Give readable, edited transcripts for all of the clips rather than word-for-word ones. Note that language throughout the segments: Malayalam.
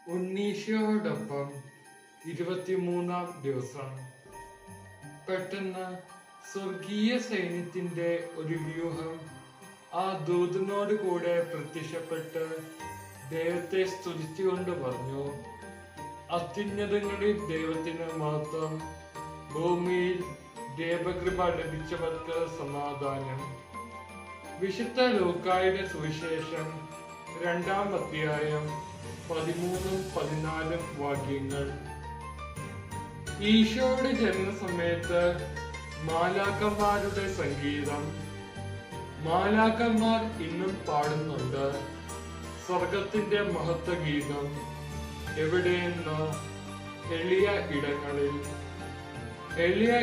ഉണ്ണീശോടൊപ്പം 23-ാം ദിവസം. പെട്ടെന്ന് സ്വർഗീയ സൈന്യത്തിന്റെ ഒരു വ്യൂഹം ആ ദൂതനോട് കൂടെ പ്രത്യക്ഷപ്പെട്ട് ദൈവത്തെ സ്തുതിച്ചുകൊണ്ട് പറഞ്ഞു: അത്യുന്നതങ്ങളിൽ ദൈവത്തിന് മഹത്വം, ഭൂമിയിൽ ദൈവകൃപ ലഭിച്ചവർക്ക് സമാധാനം. വിശുദ്ധ ലൂക്കായുടെ സുവിശേഷം 2-ാം അധ്യായം 13-14 വാക്യങ്ങൾ. ഈശോയുടെ ജനന സമയത്ത് മാലാഖമാരുടെ സംഗീതം. മാലാഖമാർ ഇന്നും പാടുന്നുണ്ട് സ്വർഗത്തിന്റെ മഹത്വ ഗീതം. എവിടെയെന്ന്? എളിയ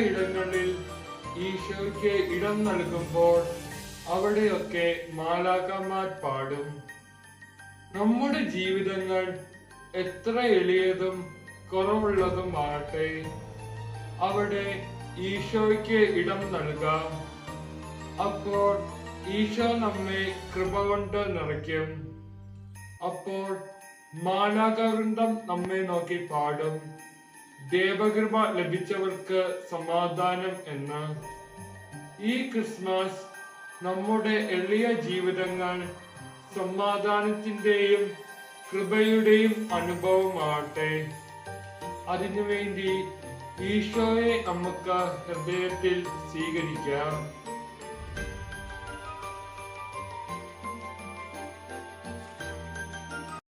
ഇടങ്ങളിൽ ഈശോയ്ക്ക് ഇടം നൽകുമ്പോൾ അവിടെയൊക്കെ മാലാഖമാർ പാടും. നമ്മുടെ ജീവിതങ്ങൾ എത്ര എളിയതും കുറവുള്ളതുമാകട്ടെ, അവിടെ ഈശോയ്ക്ക് ഇടം നൽകാം. അപ്പോൾ ഈശോ നമ്മെ കൃപ കൊണ്ട് നിറയ്ക്കും. അപ്പോൾ മാലാഖവൃന്ദം നമ്മെ നോക്കി പാടും: ദൈവകൃപ ലഭിച്ചവർക്ക് സമാധാനം എന്ന്. ഈ ക്രിസ്മസ് നമ്മുടെ എളിയ ജീവിതങ്ങൾ സമാധാനത്തിന്റെയും കൃപയുടെയും അനുഭവമാകട്ടെ. അതിനുവേണ്ടി ഈശോയെ നമുക്ക് ഹൃദയത്തിൽ സ്വീകരിക്കാം.